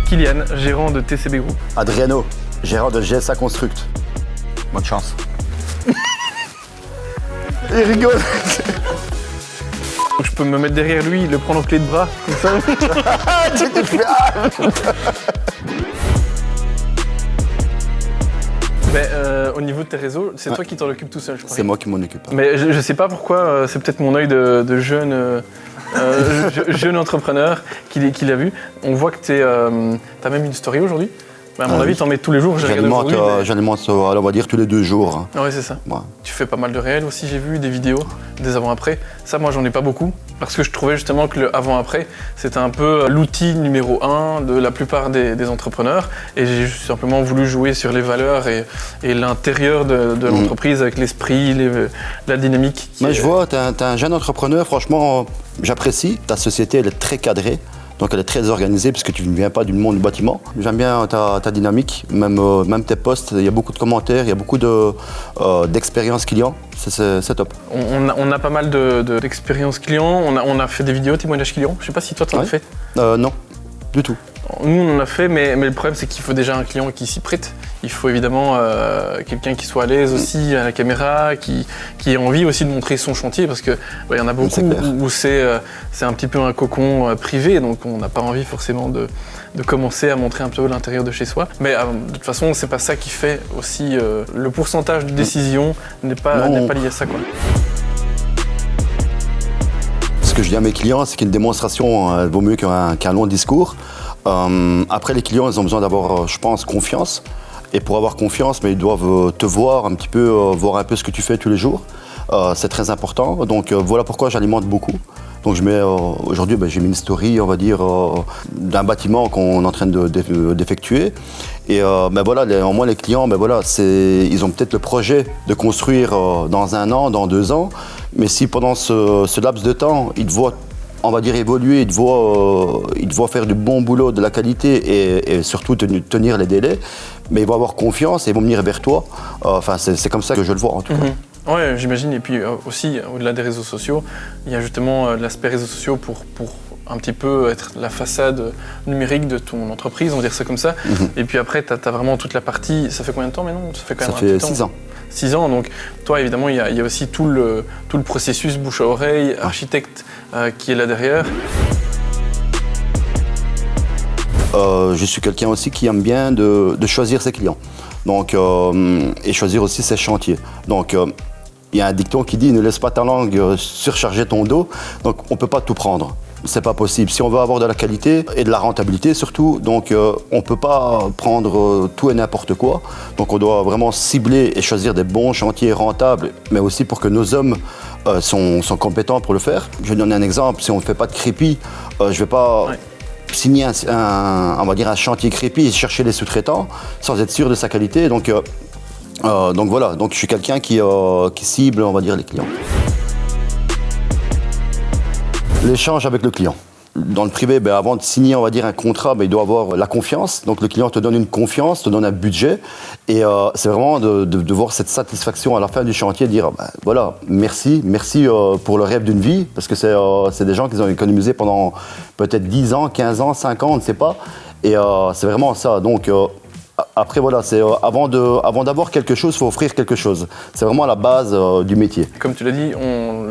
Kylian, gérant de TCB Group. Adriano, gérant de GSA Construct. Bonne chance. Il rigole. Donc je peux me mettre derrière lui, le prendre en clé de bras, comme ça. Au niveau de tes réseaux, c'est toi qui t'en occupes tout seul, je crois. C'est moi qui m'en occupe. Mais je sais pas pourquoi, c'est peut-être mon œil de jeune, jeune entrepreneur qui l'a vu. On voit que t'as même une story aujourd'hui. À mon avis, t'en mets tous les jours. J'alimente, on va dire, tous les 2 jours. Ah ouais, c'est ça. Ouais. Tu fais pas mal de réels aussi, j'ai vu, des vidéos, des avant-après. Ça, moi, j'en ai pas beaucoup, parce que je trouvais justement que le avant-après, c'était un peu l'outil numéro 1 de la plupart des entrepreneurs. Et j'ai simplement voulu jouer sur les valeurs et l'intérieur de l'entreprise avec l'esprit, la dynamique. Mais je vois, t'es un jeune entrepreneur, franchement, j'apprécie. Ta société, elle est très cadrée. Donc elle est très organisée parce que tu ne viens pas du monde du bâtiment. J'aime bien ta dynamique, même tes posts, il y a beaucoup de commentaires, il y a beaucoup d'expérience client, c'est top. On a pas mal d'expérience client, on a fait des vidéos témoignages clients. Je ne sais pas si toi tu en as fait. Non, du tout. Nous on en a fait, mais le problème c'est qu'il faut déjà un client qui s'y prête. Il faut évidemment quelqu'un qui soit à l'aise aussi à la caméra, qui ait envie aussi de montrer son chantier, parce que y en a beaucoup où c'est un petit peu un cocon privé, donc on n'a pas envie forcément de commencer à montrer un peu l'intérieur de chez soi. Mais de toute façon, c'est pas ça qui fait aussi le pourcentage de décision n'est pas lié à ça, quoi. Ce que je dis à mes clients, c'est qu'une démonstration vaut mieux qu'un long discours. Après, les clients, ils ont besoin d'avoir, je pense, confiance. Et pour avoir confiance, mais ils doivent te voir un petit peu, voir un peu ce que tu fais tous les jours. C'est très important. Donc voilà pourquoi j'alimente beaucoup. Donc je mets aujourd'hui, j'ai mis une story, on va dire, d'un bâtiment qu'on est en train d'effectuer. Et voilà, au moins les clients, ils ont peut-être le projet de construire dans 1 an, dans 2 ans. Mais si pendant ce laps de temps, ils te voient, on va dire, évoluer, ils te voient faire du bon boulot, de la qualité et surtout tenir les délais, mais ils vont avoir confiance et ils vont venir vers toi. C'est comme ça que je le vois en tout cas. Oui, j'imagine. Et puis aussi, au-delà des réseaux sociaux, il y a justement l'aspect réseaux sociaux pour un petit peu être la façade numérique de ton entreprise, on va dire ça comme ça. Et puis après, tu as vraiment toute la partie. Ça fait combien de temps maintenant? Ça fait quand même un petit temps. 6 ans. 6 ans, donc toi évidemment il y a aussi tout le processus bouche à oreille, architecte qui est là derrière. Je suis quelqu'un aussi qui aime bien de choisir ses clients, donc, et choisir aussi ses chantiers. Donc il y a un dicton qui dit « Ne laisse pas ta langue surcharger ton dos », donc on ne peut pas tout prendre. C'est pas possible. Si on veut avoir de la qualité et de la rentabilité surtout, donc on peut pas prendre tout et n'importe quoi. Donc on doit vraiment cibler et choisir des bons chantiers rentables, mais aussi pour que nos hommes sont compétents pour le faire. Je vais donner un exemple. Si on ne fait pas de crépi, je vais pas signer on va dire un chantier crépi et chercher les sous-traitants sans être sûr de sa qualité. Donc voilà. Donc je suis quelqu'un qui cible, on va dire, les clients. L'échange avec le client. Dans le privé, avant de signer, on va dire, un contrat, il doit avoir la confiance. Donc le client te donne une confiance, te donne un budget. Et c'est vraiment de voir cette satisfaction à la fin du chantier, de dire voilà, merci pour le rêve d'une vie. Parce que c'est des gens qui ont économisé pendant peut-être 10 ans, 15 ans, 5 ans, on ne sait pas. Et c'est vraiment ça. Donc après, voilà, c'est avant d'avoir quelque chose, il faut offrir quelque chose. C'est vraiment la base du métier. Comme tu l'as dit,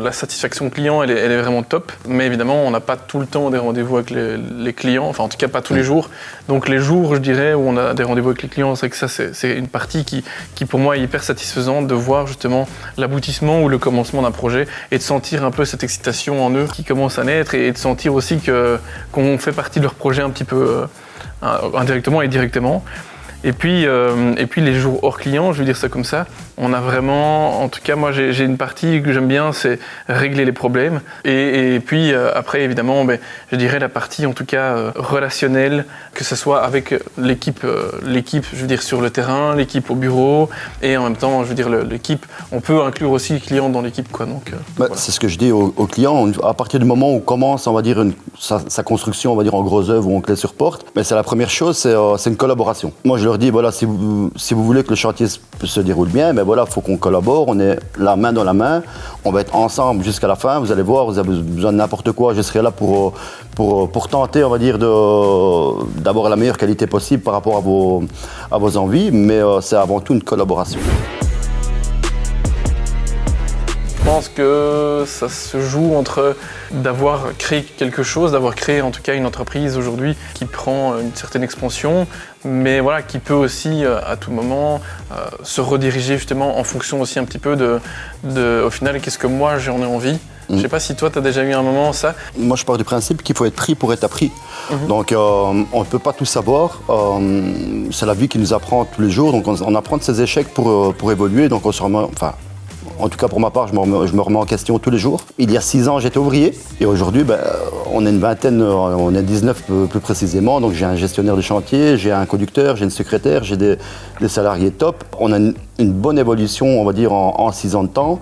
la satisfaction client, elle est vraiment top. Mais évidemment, on n'a pas tout le temps des rendez-vous avec les clients. Enfin, en tout cas, pas tous les jours. Donc, les jours, je dirais, où on a des rendez-vous avec les clients, c'est que ça, c'est une partie qui, pour moi, est hyper satisfaisante de voir justement l'aboutissement ou le commencement d'un projet et de sentir un peu cette excitation en eux qui commence à naître et de sentir aussi qu'on fait partie de leur projet un petit peu indirectement et directement. Et puis les jours hors client, je vais dire ça comme ça, on a vraiment, en tout cas moi j'ai une partie que j'aime bien, c'est régler les problèmes. Et puis après évidemment, je dirais la partie en tout cas relationnelle, que ce soit avec l'équipe, je veux dire sur le terrain, l'équipe au bureau, et en même temps, je veux dire l'équipe, on peut inclure aussi les clients dans l'équipe, quoi. Donc, voilà. C'est ce que je dis aux clients, à partir du moment où on commence, on va dire sa construction, on va dire en gros œuvre, où on clé sur porte, c'est la première chose, c'est une collaboration. Moi je leur dis, voilà, si vous voulez que le chantier se déroule bien, ben voilà, il faut qu'on collabore, on est la main dans la main, on va être ensemble jusqu'à la fin, vous allez voir, vous avez besoin de n'importe quoi, je serai là pour tenter, on va dire, d'avoir la meilleure qualité possible par rapport à vos envies, mais c'est avant tout une collaboration. Je pense que ça se joue entre d'avoir créé quelque chose, d'avoir créé en tout cas une entreprise aujourd'hui qui prend une certaine expansion, mais voilà, qui peut aussi à tout moment se rediriger justement en fonction aussi un petit peu au final, qu'est-ce que moi j'en ai envie. Je ne sais pas si toi, tu as déjà eu un moment ça. Moi, je pars du principe qu'il faut être pris pour être appris. Donc, on ne peut pas tout savoir. C'est la vie qui nous apprend tous les jours. Donc, on apprend de ses échecs pour évoluer. Donc, on se remet, enfin, en tout cas, pour ma part, je me remets en question tous les jours. Il y a 6 ans, j'étais ouvrier. Et aujourd'hui, on est une vingtaine, on est 19 plus précisément. Donc, j'ai un gestionnaire de chantier, j'ai un conducteur, j'ai une secrétaire, j'ai des salariés top. On a une bonne évolution, on va dire, en 6 ans de temps.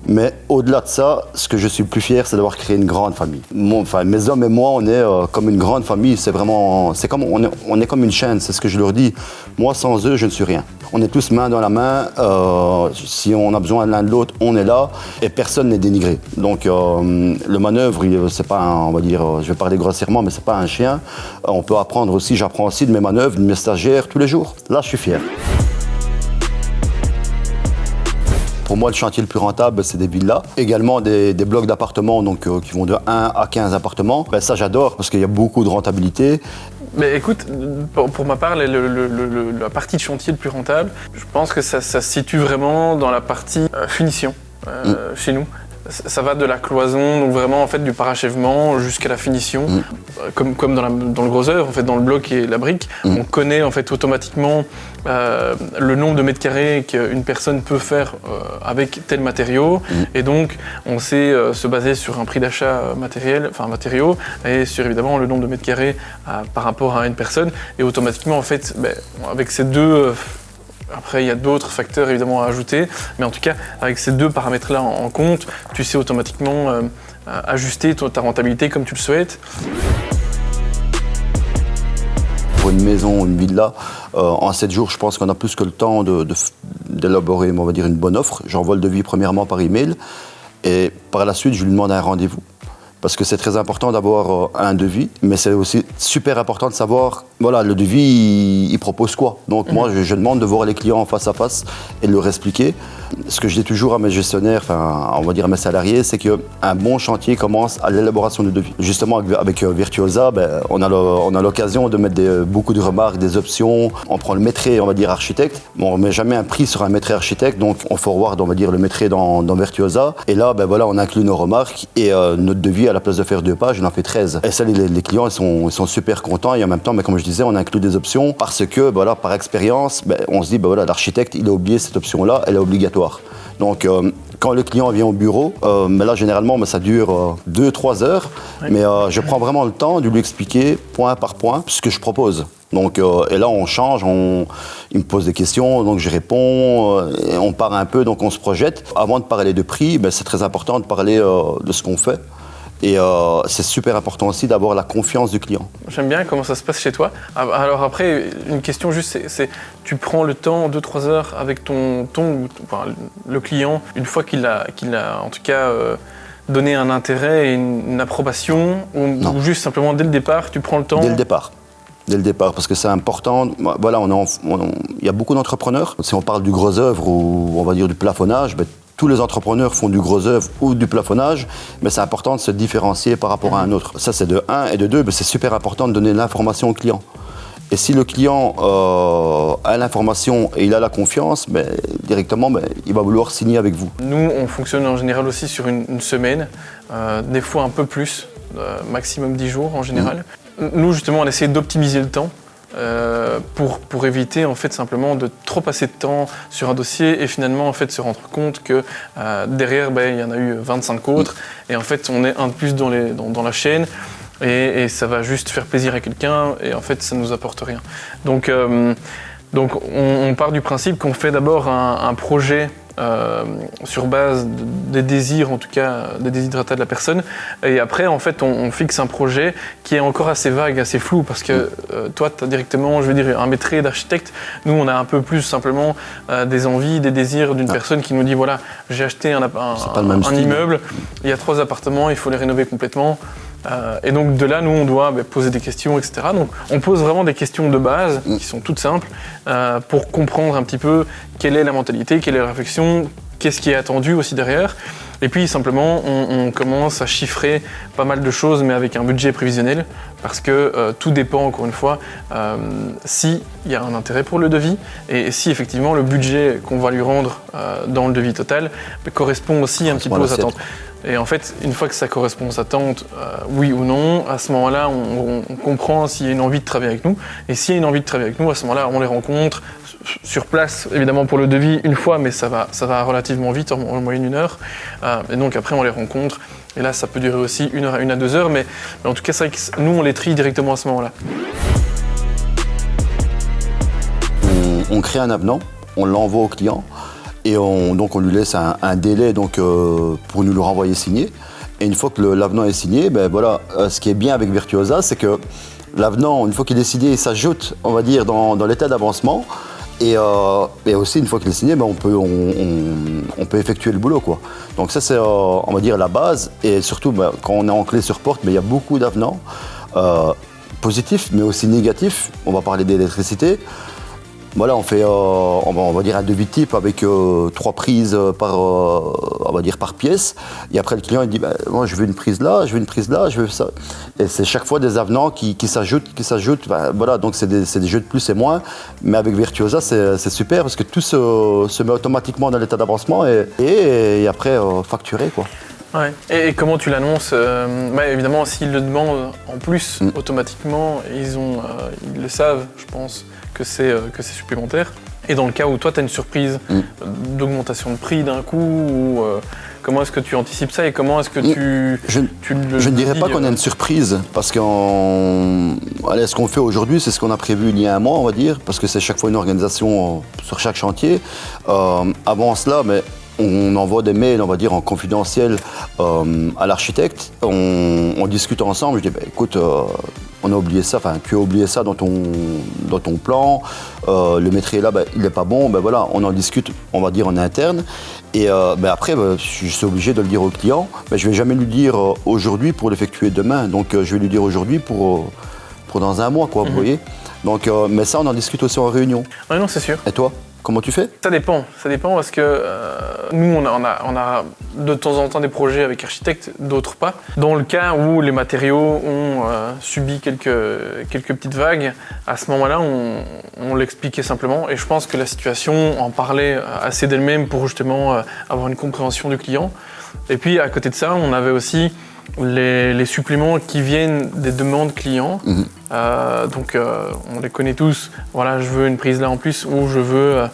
Mais au-delà de ça, ce que je suis le plus fier, c'est d'avoir créé une grande famille. Mes hommes et moi, on est comme une grande famille. On est comme une chaîne, c'est ce que je leur dis. Moi, sans eux, je ne suis rien. On est tous main dans la main. Si on a besoin l'un de l'autre, on est là. Et personne n'est dénigré. Donc, le manœuvre, c'est pas, on va dire, je vais parler grossièrement, mais c'est pas un chien. On peut apprendre aussi, j'apprends aussi de mes manœuvres, de mes stagiaires tous les jours. Là, je suis fier. Pour moi, le chantier le plus rentable, c'est des villas. Également des blocs d'appartements qui vont de 1 à 15 appartements. Ça, j'adore parce qu'il y a beaucoup de rentabilité. Mais écoute, pour ma part, la partie de chantier le plus rentable, je pense que ça se situe vraiment dans la partie finition chez nous. Ça va de la cloison, donc vraiment en fait du parachèvement jusqu'à la finition, comme dans le gros œuvre, en fait dans le bloc et la brique, on connaît en fait automatiquement le nombre de mètres carrés qu'une personne peut faire avec tel matériau, et donc on sait se baser sur un prix d'achat matériaux, et sur évidemment le nombre de mètres carrés par rapport à une personne, et automatiquement en fait avec ces deux après, il y a d'autres facteurs évidemment à ajouter, mais en tout cas, avec ces deux paramètres-là en compte, tu sais automatiquement ajuster ta rentabilité comme tu le souhaites. Pour une maison, une villa, en 7 jours, je pense qu'on a plus que le temps d'élaborer, on va dire, une bonne offre. J'envoie le devis premièrement par email, et par la suite, je lui demande un rendez-vous. Parce que c'est très important d'avoir un devis, mais c'est aussi super important de savoir, voilà, le devis, il propose quoi. Donc moi, je demande de voir les clients face à face et de leur expliquer. Ce que je dis toujours à mes gestionnaires, on va dire à mes salariés, c'est qu'un bon chantier commence à l'élaboration du devis. Justement, avec Virtuosa, on a l'occasion de mettre beaucoup de remarques, des options. On prend le maîtrise, on va dire, architecte. Mais on ne met jamais un prix sur un maîtrise architecte, donc on forward, on va dire, le maîtrise dans Virtuosa. Et là, voilà, on inclut nos remarques et notre devis, à la place de faire 2 pages, il en fait 13. Et ça, les clients, ils sont super contents. Et en même temps, comme je disais, on inclut des options parce que, voilà, par expérience, on se dit, voilà, l'architecte, il a oublié cette option-là, elle est obligatoire. Donc, quand le client vient au bureau, mais là, généralement, ça dure 2-3 heures. Oui. Mais je prends vraiment le temps de lui expliquer, point par point, ce que je propose. Donc, et là, on change, il me pose des questions, donc je réponds, et on part un peu, donc on se projette. Avant de parler de prix, c'est très important de parler de ce qu'on fait. Et c'est super important aussi d'avoir la confiance du client. J'aime bien comment ça se passe chez toi. Alors après, une question juste, c'est tu prends le temps, 2-3 heures avec le client, une fois qu'il a en tout cas donné un intérêt et une approbation, ou juste simplement dès le départ, tu prends le temps? Dès le départ, parce que c'est important. Voilà, il y a beaucoup d'entrepreneurs. Si on parle du gros œuvre ou on va dire du plafonnage, tous les entrepreneurs font du gros œuvre ou du plafonnage, mais c'est important de se différencier par rapport à un autre. Ça, c'est de 1, et de 2, c'est super important de donner l'information au client. Et si le client a l'information et il a la confiance, directement, il va vouloir signer avec vous. Nous, on fonctionne en général aussi sur une semaine, des fois un peu plus, maximum 10 jours en général. Nous, justement, on essaie d'optimiser le temps. Pour éviter en fait simplement de trop passer de temps sur un dossier et finalement en fait se rendre compte que derrière il y en a eu 25 autres et en fait on est un de plus dans la chaîne et ça va juste faire plaisir à quelqu'un et en fait ça nous apporte rien. Donc on part du principe qu'on fait d'abord un projet sur base des désirs, en tout cas des desiderata de la personne. Et après, en fait, on fixe un projet qui est encore assez vague, assez flou, parce que toi, tu as directement, je veux dire, un maîtrise d'architecte. Nous, on a un peu plus simplement des envies, des désirs d'une personne qui nous dit, voilà, j'ai acheté un immeuble, il y a 3 appartements, il faut les rénover complètement. Et donc de là, nous, on doit poser des questions, etc. Donc on pose vraiment des questions de base, qui sont toutes simples, pour comprendre un petit peu quelle est la mentalité, quelle est la réflexion, qu'est-ce qui est attendu aussi derrière. Et puis simplement, on commence à chiffrer pas mal de choses, mais avec un budget prévisionnel, parce que tout dépend, encore une fois, s'il y a un intérêt pour le devis, et si effectivement le budget qu'on va lui rendre dans le devis total correspond aussi un petit peu aux attentes. Et en fait, une fois que ça correspond aux attentes, oui ou non, à ce moment-là, on comprend s'il y a une envie de travailler avec nous. Et s'il y a une envie de travailler avec nous, à ce moment-là, on les rencontre sur place, évidemment pour le devis, une fois, mais ça va relativement vite, en moyenne 1 heure. Et donc après, on les rencontre. Et là, ça peut durer aussi 1 heure, 1 à 2 heures. Mais en tout cas, c'est vrai que nous, on les trie directement à ce moment-là. On crée un avenant, on l'envoie au client. Et donc on lui laisse un délai pour nous le renvoyer signé. Et une fois que l'avenant est signé, ce qui est bien avec Virtuosa, c'est que l'avenant, une fois qu'il est signé, il s'ajoute, on va dire, dans l'état d'avancement. Et aussi, une fois qu'il est signé, on peut effectuer le boulot, quoi. Donc ça, c'est, on va dire, la base. Et surtout, quand on est en clé sur porte, il y a beaucoup d'avenants positifs, mais aussi négatifs. On va parler d'électricité. Voilà, on fait, on va dire un devis type avec 3 prises par pièce. Et après, le client, il dit, moi, je veux une prise là, je veux une prise là, je veux ça. Et c'est chaque fois des avenants qui s'ajoutent. Voilà, donc c'est des jeux de plus et moins. Mais avec Virtuosa, c'est super parce que tout se met automatiquement dans l'état d'avancement et après, facturé, quoi. Ouais. Et comment tu l'annonces évidemment, s'ils le demandent en plus, automatiquement, ils le savent, je pense, que c'est supplémentaire. Et dans le cas où toi, tu as une surprise d'augmentation de prix d'un coup, ou comment est-ce que tu anticipes ça et comment est-ce que Je ne dirais pas qu'on a une surprise, parce que ce qu'on fait aujourd'hui, c'est ce qu'on a prévu il y a un mois, on va dire, parce que c'est chaque fois une organisation sur chaque chantier. Avant cela, on envoie des mails, on va dire, en confidentiel à l'architecte. On discute ensemble. Je dis, écoute, on a oublié ça, tu as oublié ça dans ton plan. Le métrier là, il n'est pas bon. Voilà, on en discute, on va dire, en interne. Et après, je suis obligé de le dire au client. Je ne vais jamais lui dire aujourd'hui pour l'effectuer demain. Donc, je vais lui dire aujourd'hui pour dans un mois, quoi, vous voyez. Donc, mais ça, on en discute aussi en réunion. Oui, non, c'est sûr. Et toi ? Comment tu fais ? Ça dépend parce que nous, on a de temps en temps des projets avec architectes, d'autres pas. Dans le cas où les matériaux ont subi quelques petites vagues, à ce moment-là, on l'expliquait simplement. Et je pense que la situation en parlait assez d'elle-même pour justement avoir une compréhension du client. Et puis, à côté de ça, on avait aussi les suppléments qui viennent des demandes clients. Donc on les connaît tous. Voilà, je veux une prise là en plus ou je veux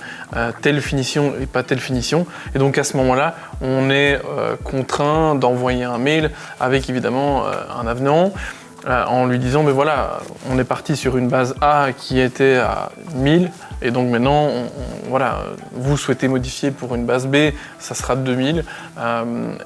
telle finition et pas telle finition. Et donc à ce moment-là, on est contraint d'envoyer un mail avec évidemment un avenant en lui disant voilà, on est parti sur une base A qui était à 1000 et donc maintenant vous souhaitez modifier pour une base B, ça sera 2000.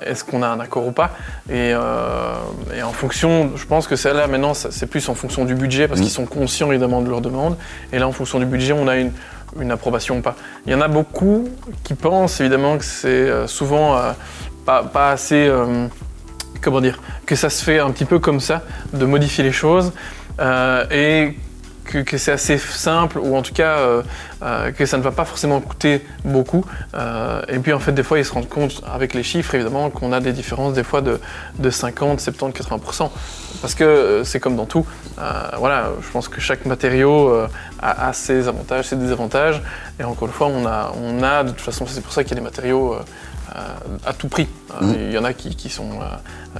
Est-ce qu'on a un accord ou pas ? Et en fonction, je pense que celle-là maintenant c'est plus en fonction du budget parce qu'ils sont conscients évidemment de leur demande. Et là en fonction du budget, on a une approbation ou pas. Il y en a beaucoup qui pensent évidemment que c'est souvent pas assez que ça se fait un petit peu comme ça, de modifier les choses, et que c'est assez simple, ou en tout cas que ça ne va pas forcément coûter beaucoup. Et puis en fait, des fois, ils se rendent compte, avec les chiffres évidemment, qu'on a des différences des fois de 50, 70, 80%. Parce que c'est comme dans tout. Je pense que chaque matériau a ses avantages, ses désavantages. Et encore une fois, on a de toute façon, c'est pour ça qu'il y a des matériaux à tout prix. Il y en a qui sont,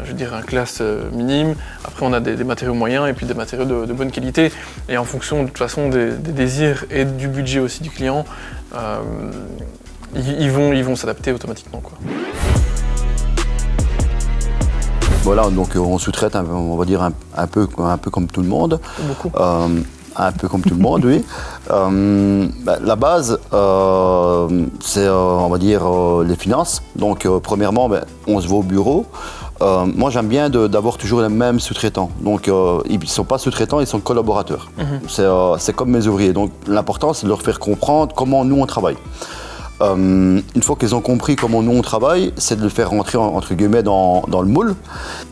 je veux dire, un classe minime. Après, on a des matériaux moyens et puis des matériaux de bonne qualité. Et en fonction, de toute façon, des désirs et du budget aussi du client, ils vont s'adapter automatiquement, quoi. Voilà, donc on sous-traite, on va dire, un peu comme tout le monde. Beaucoup. un peu comme tout le monde, oui. La base, c'est, on va dire, les finances. Donc, premièrement, on se voit au bureau. Moi, j'aime bien d'avoir toujours les mêmes sous-traitants. Donc, ils ne sont pas sous-traitants, ils sont collaborateurs. C'est comme mes ouvriers. Donc, l'important, c'est de leur faire comprendre comment nous, on travaille. Une fois qu'ils ont compris comment nous on travaille, c'est de le faire rentrer entre guillemets dans le moule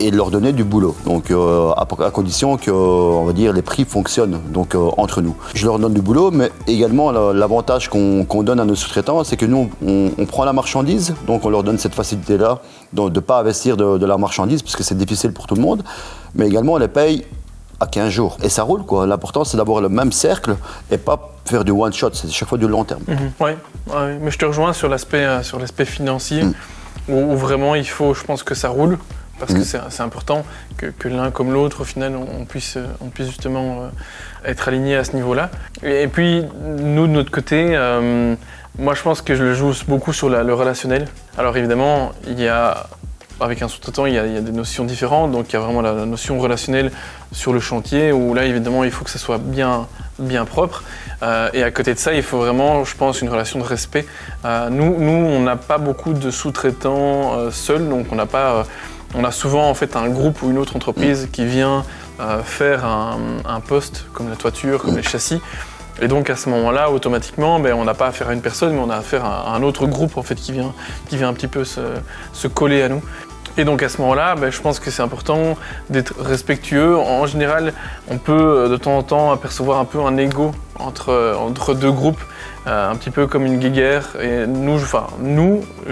et de leur donner du boulot. Donc à condition que, on va dire, les prix fonctionnent donc entre nous. Je leur donne du boulot, mais également l'avantage qu'on donne à nos sous-traitants, c'est que nous on prend la marchandise, donc on leur donne cette facilité-là de ne pas investir de la marchandise parce que c'est difficile pour tout le monde, mais également on les paye à 15 jours. Et ça roule, quoi. L'important, c'est d'avoir le même cercle et pas faire du one-shot. C'est chaque fois du long terme. Oui, mais je te rejoins sur l'aspect financier, où vraiment il faut, je pense, que ça roule, parce que c'est important que l'un comme l'autre, au final, on puisse justement être alignés à ce niveau-là. Et puis, nous, de notre côté, moi, je pense que je le joue beaucoup sur le relationnel. Alors, évidemment, avec un sous-traitant, il y a des notions différentes. Donc, il y a vraiment la notion relationnelle sur le chantier, où là, évidemment, il faut que ça soit bien propre. Et à côté de ça, il faut vraiment, je pense, une relation de respect. Nous, on n'a pas beaucoup de sous-traitants seuls. Donc, on a souvent, en fait, un groupe ou une autre entreprise qui vient faire un poste, comme la toiture, comme les châssis. Et donc à ce moment-là, automatiquement, on n'a pas affaire à une personne, mais on a affaire à un autre groupe en fait, qui vient un petit peu se coller à nous. Et donc à ce moment-là, je pense que c'est important d'être respectueux. En général, on peut de temps en temps apercevoir un peu un ego entre deux groupes, un petit peu comme une guéguerre. Et nous, je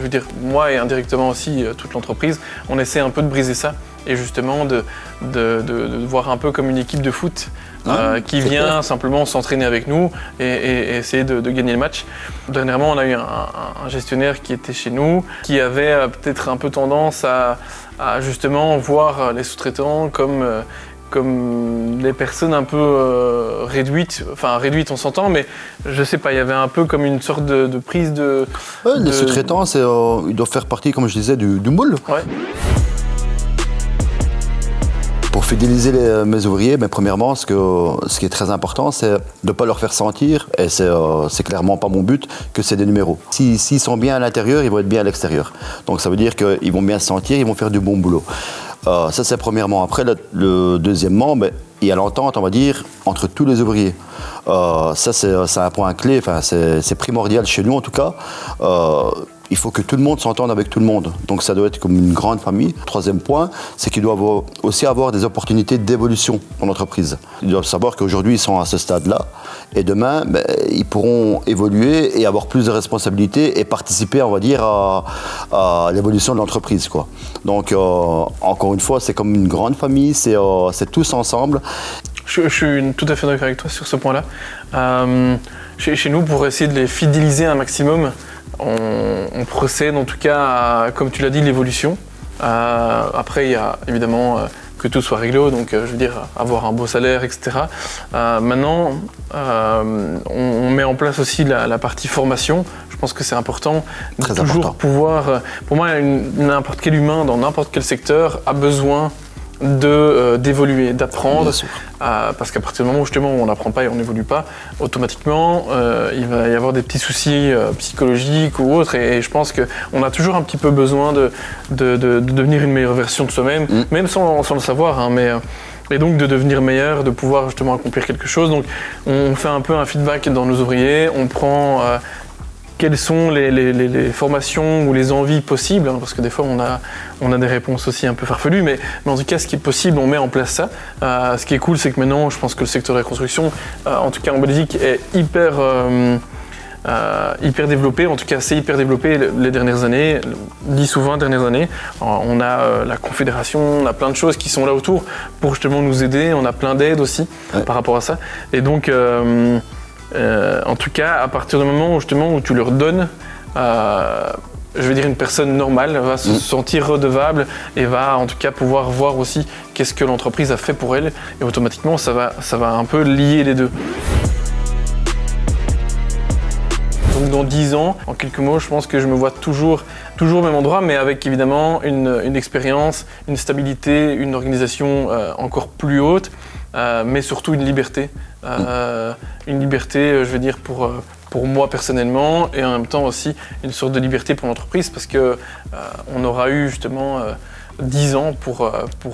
veux dire, moi et indirectement aussi toute l'entreprise, on essaie un peu de briser ça. Et justement de voir un peu comme une équipe de foot qui vient simplement s'entraîner avec nous et essayer de gagner le match. Dernièrement, on a eu un gestionnaire qui était chez nous, qui avait peut-être un peu tendance à justement voir les sous-traitants comme des personnes un peu réduites, on s'entend, mais je sais pas, il y avait un peu comme une sorte de prise de... Les sous-traitants, ils doivent faire partie, comme je disais, du moule. Ouais. Pour fidéliser mes ouvriers, premièrement, ce qui est très important, c'est de ne pas leur faire sentir, et c'est clairement pas mon but, que c'est des numéros. S'ils sont bien à l'intérieur, ils vont être bien à l'extérieur. Donc ça veut dire qu'ils vont bien se sentir, ils vont faire du bon boulot. Ça c'est premièrement. Après, le deuxièmement, il y a l'entente, on va dire, entre tous les ouvriers. Ça c'est un point clé, c'est primordial chez nous en tout cas. Il faut que tout le monde s'entende avec tout le monde. Donc ça doit être comme une grande famille. Troisième point, c'est qu'ils doivent aussi avoir des opportunités d'évolution dans l'entreprise. Ils doivent savoir qu'aujourd'hui, ils sont à ce stade-là. Et demain, ils pourront évoluer et avoir plus de responsabilités et participer, on va dire, à l'évolution de l'entreprise, quoi. Donc, encore une fois, c'est comme une grande famille. C'est tous ensemble. Je suis tout à fait d'accord avec toi sur ce point-là. Chez nous, pour essayer de les fidéliser un maximum, on procède en tout cas à, comme tu l'as dit, l'évolution. Après, il y a évidemment que tout soit réglo, donc je veux dire avoir un beau salaire, etc. Maintenant, on met en place aussi la partie formation. Je pense que c'est important de Très toujours important. pouvoir... Pour moi, n'importe quel humain dans n'importe quel secteur a besoin d'évoluer, d'apprendre, parce qu'à partir du moment où justement on n'apprend pas et on n'évolue pas, automatiquement il va y avoir des petits soucis psychologiques ou autres, et je pense qu'on a toujours un petit peu besoin de devenir une meilleure version de soi-même, même sans le savoir, hein, et donc de devenir meilleur, de pouvoir justement accomplir quelque chose. Donc on fait un peu un feedback dans nos ouvriers, on prend quelles sont les formations ou les envies possibles, hein, parce que des fois on a des réponses aussi un peu farfelues, mais en tout cas ce qui est possible, on met en place ça. Ce qui est cool, c'est que maintenant, je pense que le secteur de la construction, en tout cas en Belgique, est hyper développé, en tout cas c'est hyper développé les dernières années, 10 ou 20 dernières années. On a la Confédération, on a plein de choses qui sont là autour pour justement nous aider, on a plein d'aides aussi par rapport à ça. Et donc, en tout cas, à partir du moment où tu leur donnes, je veux dire, une personne normale va se sentir redevable et va en tout cas pouvoir voir aussi qu'est-ce que l'entreprise a fait pour elle, et automatiquement ça va un peu lier les deux. Donc dans 10 ans, en quelques mots, je pense que je me vois toujours au même endroit, mais avec évidemment une expérience, une stabilité, une organisation encore plus haute. mais surtout une liberté. Une liberté, je veux dire, pour moi personnellement, et en même temps aussi une sorte de liberté pour l'entreprise, parce qu'on aura eu justement 10 ans pour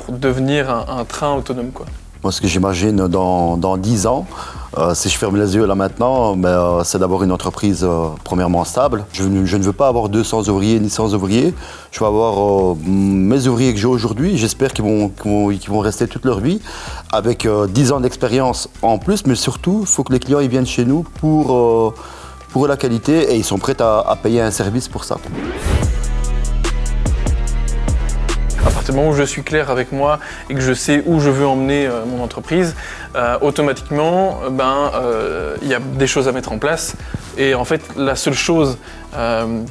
devenir un train autonome, quoi. Moi, ce que j'imagine dans 10 ans, si je ferme les yeux là maintenant, c'est d'avoir une entreprise premièrement stable. Je ne veux pas avoir 200 ouvriers ni 100 ouvriers. Je veux avoir mes ouvriers que j'ai aujourd'hui. J'espère qu'ils vont rester toute leur vie avec 10 ans d'expérience en plus. Mais surtout, il faut que les clients ils viennent chez nous pour la qualité et ils sont prêts à payer un service pour ça. À partir du moment où je suis clair avec moi et que je sais où je veux emmener mon entreprise, automatiquement, il y a des choses à mettre en place. Et en fait, la seule chose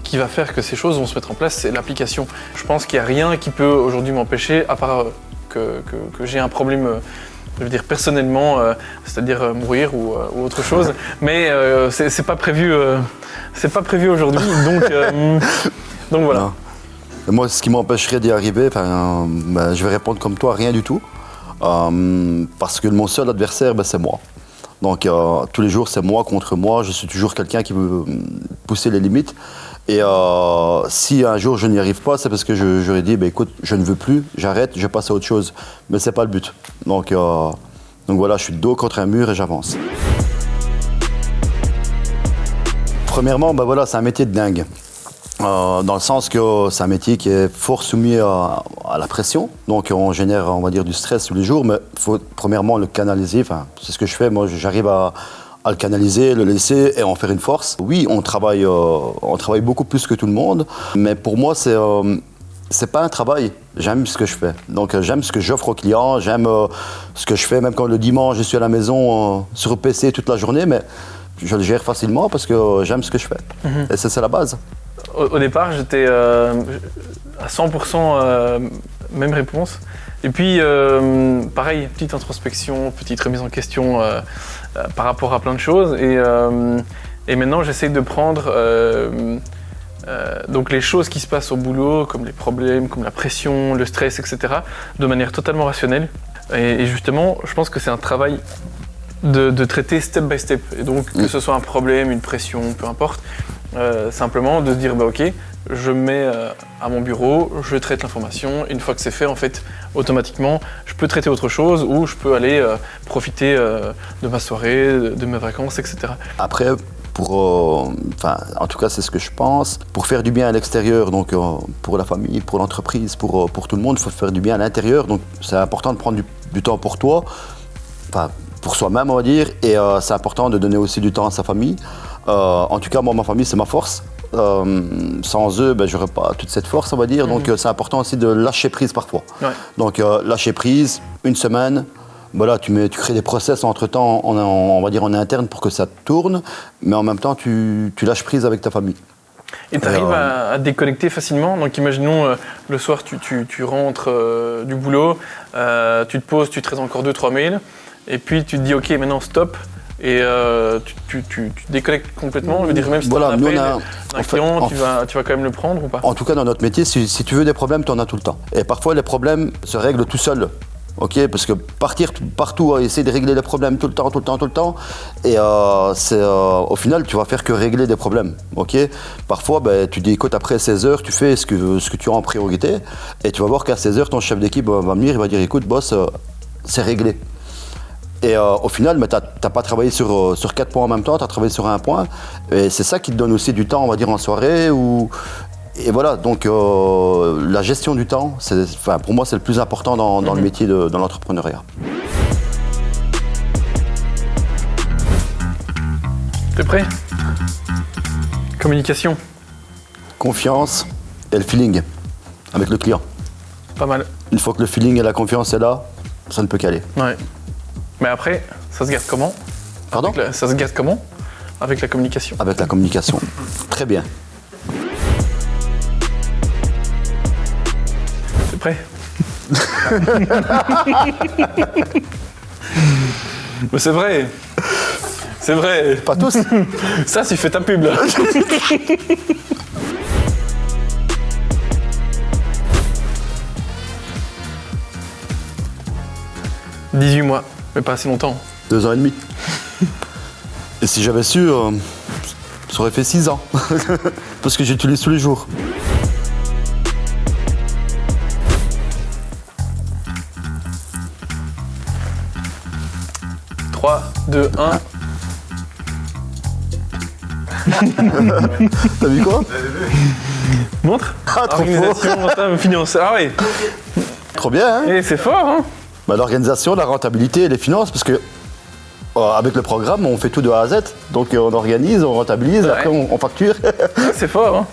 qui va faire que ces choses vont se mettre en place, c'est l'application. Je pense qu'il n'y a rien qui peut aujourd'hui m'empêcher, à part que j'ai un problème, je veux dire personnellement, c'est-à-dire mourir ou autre chose. Mais c'est pas prévu aujourd'hui. Donc voilà. Non. Moi, ce qui m'empêcherait d'y arriver, je vais répondre comme toi, rien du tout. Parce que mon seul adversaire, c'est moi. Donc tous les jours, c'est moi contre moi. Je suis toujours quelqu'un qui veut pousser les limites. Et si un jour je n'y arrive pas, c'est parce que j'aurais dit, écoute, je ne veux plus, j'arrête, je passe à autre chose. Mais c'est pas le but. Donc voilà, je suis dos contre un mur et j'avance. Premièrement, c'est un métier de dingue. Dans le sens que c'est un métier qui est fort soumis à la pression. Donc on génère, on va dire, du stress tous les jours, mais il faut premièrement le canaliser. C'est ce que je fais. Moi, j'arrive à le canaliser, le laisser et en faire une force. Oui, on travaille beaucoup plus que tout le monde, mais pour moi, c'est pas un travail. J'aime ce que je fais. Donc j'aime ce que j'offre aux clients, j'aime ce que je fais, même quand le dimanche, je suis à la maison sur le PC toute la journée, mais je le gère facilement parce que j'aime ce que je fais. Et c'est la base. Au départ, j'étais à 100% même réponse. Et puis, pareil, petite introspection, petite remise en question par rapport à plein de choses. Et maintenant, j'essaie de prendre donc les choses qui se passent au boulot, comme les problèmes, comme la pression, le stress, etc., de manière totalement rationnelle. Et justement, je pense que c'est un travail de traiter step by step. Et donc, que ce soit un problème, une pression, peu importe, simplement de se dire, ok, je me mets à mon bureau, je traite l'information. Une fois que c'est fait, en fait, automatiquement, je peux traiter autre chose ou je peux aller profiter de ma soirée, de mes vacances, etc. Après, en tout cas, c'est ce que je pense. Pour faire du bien à l'extérieur, donc pour la famille, pour l'entreprise, pour tout le monde, il faut faire du bien à l'intérieur. Donc, c'est important de prendre du temps pour toi, pour soi-même, on va dire, et c'est important de donner aussi du temps à sa famille. En tout cas, moi, ma famille, c'est ma force. Sans eux, j'aurais pas toute cette force, on va dire. Donc, c'est important aussi de lâcher prise parfois. Ouais. Donc, lâcher prise, une semaine. Voilà, tu crées des process entre-temps, on va dire en interne pour que ça tourne, mais en même temps, tu lâches prise avec ta famille. Et tu arrives à déconnecter facilement. Donc, imaginons, le soir, tu rentres du boulot, tu te poses, tu traites encore 2-3 mails, et puis tu te dis, ok, maintenant, stop. Et tu déconnectes complètement. Je veux dire, même si tu as un appel d'un client, tu vas quand même le prendre ou pas? En tout cas, dans notre métier, si tu veux des problèmes, tu en as tout le temps. Et parfois, les problèmes se règlent tout seuls. Ok, parce que partir partout, essayer de régler les problèmes tout le temps, et au final, tu vas faire que régler des problèmes. Ok, parfois, tu dis, écoute, après 16 heures, tu fais ce que tu as en priorité, et tu vas voir qu'à 16 heures, ton chef d'équipe va venir, il va dire, écoute, boss, c'est réglé. Et au final, tu n'as pas travaillé sur 4 points en même temps, tu as travaillé sur un point. Et c'est ça qui te donne aussi du temps, on va dire, en soirée. Et voilà, donc la gestion du temps, pour moi, c'est le plus important dans le métier, dans l'entrepreneuriat. T'es prêt? Communication. Confiance et le feeling avec le client. Pas mal. Une fois que le feeling et la confiance est là, ça ne peut qu'aller. Ouais. Mais après, ça se garde comment? Pardon? Ça se garde comment? Avec la communication. Avec la communication. Très bien. T'es prêt? Mais c'est vrai. C'est vrai. Pas tous. Ça, tu fais ta pub, là. 18 mois. Mais pas assez longtemps. 2 ans et demi. Et si j'avais su, ça aurait fait 6 ans. Parce que j'utilise tous les jours. Trois, 2, 1. T'as vu quoi? Montre. Ah, trop fort. Organisation, rentable, finance. Ah oui. Trop bien, hein? Et c'est fort, hein. Bah, l'organisation, la rentabilité et les finances, parce que avec le programme, on fait tout de A à Z. Donc on organise, on rentabilise, Ouais. après on facture. C'est fort, hein.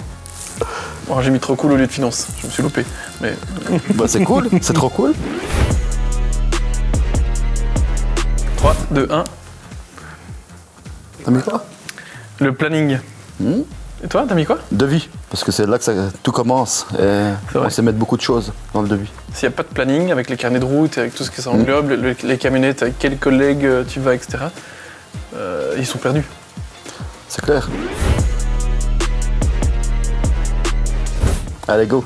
Bon, j'ai mis trop cool au lieu de finance. Je me suis loupé. Mais Bah, c'est cool, c'est trop cool. 3, 2, 1. T'as mis quoi? Le planning. Et toi, t'as mis quoi? Devis, parce que c'est là que tout commence. Et C'est vrai. on sait mettre beaucoup de choses dans le devis. S'il n'y a pas de planning, avec les carnets de route, avec tout ce que ça englobe, les camionnettes, avec quels collègues tu vas, etc., ils sont perdus. C'est clair. Allez, go.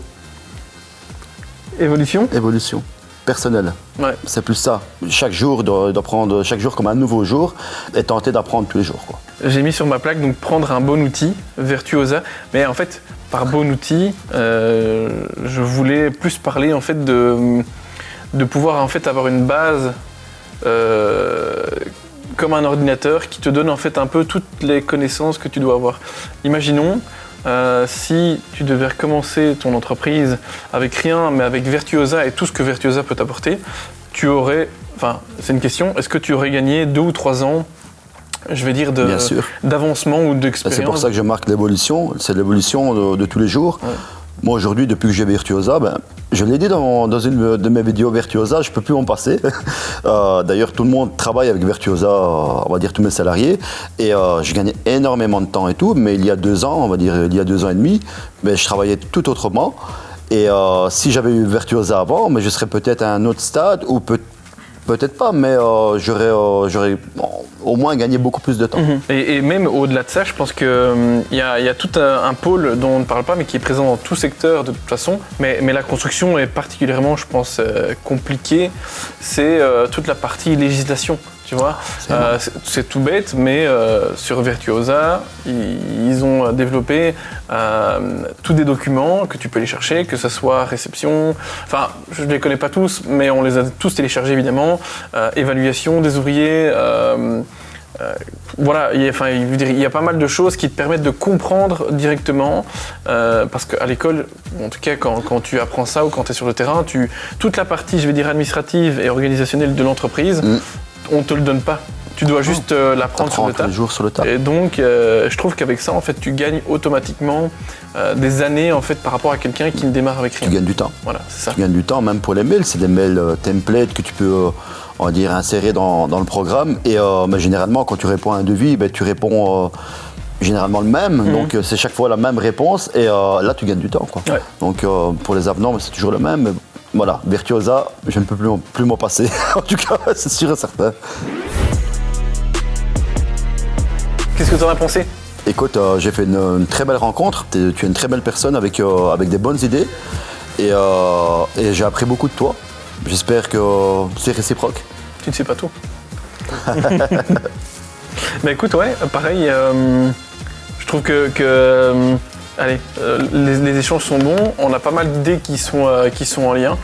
Évolution. Évolution personnelle. Ouais. C'est plus ça. Chaque jour, d'apprendre chaque jour comme un nouveau jour et tenter d'apprendre tous les jours, quoi. J'ai mis sur ma plaque, donc prendre un bon outil, Virtuosa. Mais en fait, par bon outil, je voulais plus parler en fait de pouvoir en fait avoir une base comme un ordinateur qui te donne en fait un peu toutes les connaissances que tu dois avoir. Imaginons si tu devais recommencer ton entreprise avec rien, mais avec Virtuosa et tout ce que Virtuosa peut t'apporter, tu aurais, enfin c'est une question, est-ce que tu aurais gagné 2 ou 3 ans, je vais dire, Bien sûr. d'avancement ou d'expérience? C'est pour ça que je marque l'évolution, c'est l'évolution de tous les jours. Ouais. Moi aujourd'hui, depuis que j'ai Virtuosa, je l'ai dit dans une de mes vidéos Virtuosa, je ne peux plus m'en passer. D'ailleurs, tout le monde travaille avec Virtuosa, on va dire tous mes salariés, et je gagnais énormément de temps et tout, mais il y a 2 ans, on va dire il y a 2 ans et demi, je travaillais tout autrement. Et si j'avais eu Virtuosa avant, je serais peut-être à un autre stade, ou peut-être pas, mais j'aurais au moins gagné beaucoup plus de temps. Et même au-delà de ça, je pense qu'il y a tout un pôle dont on ne parle pas, mais qui est présent dans tout secteur de toute façon. Mais la construction est particulièrement, je pense, compliquée. C'est toute la partie législation, tu vois. C'est tout bête, mais sur Virtuosa, ils ont développé tous des documents que tu peux aller chercher, que ce soit réception. Enfin, je ne les connais pas tous, mais on les a tous téléchargés évidemment. Évaluation des ouvriers. Voilà, il y a pas mal de choses qui te permettent de comprendre directement, parce qu'à l'école, en tout cas quand tu apprends ça ou quand tu es sur le terrain, toute la partie, je vais dire, administrative et organisationnelle de l'entreprise, on ne te le donne pas. Tu dois juste l'apprendre sur le tas. Tous les jours sur le tas. Et donc, je trouve qu'avec ça, en fait, tu gagnes automatiquement des années en fait, par rapport à quelqu'un qui ne démarre avec rien. Tu gagnes du temps. Voilà, c'est ça. Tu gagnes du temps, même pour les mails. C'est des mails templates que tu peux, on va dire, insérer dans le programme. Et généralement, quand tu réponds à un devis, tu réponds généralement le même. Donc, c'est chaque fois la même réponse. Et là, tu gagnes du temps, quoi. Ouais. Donc, pour les avenants, c'est toujours le même. Mais, voilà, Virtuosa, je ne peux plus m'en passer. En tout cas, c'est sûr et certain. Qu'est-ce que tu en as pensé? Écoute, j'ai fait une très belle rencontre. Tu es une très belle personne avec des bonnes idées. Et j'ai appris beaucoup de toi. J'espère que c'est réciproque. Tu ne sais pas tout. Mais écoute, ouais, pareil, je trouve que allez, les échanges sont bons. On a pas mal d'idées qui sont en lien.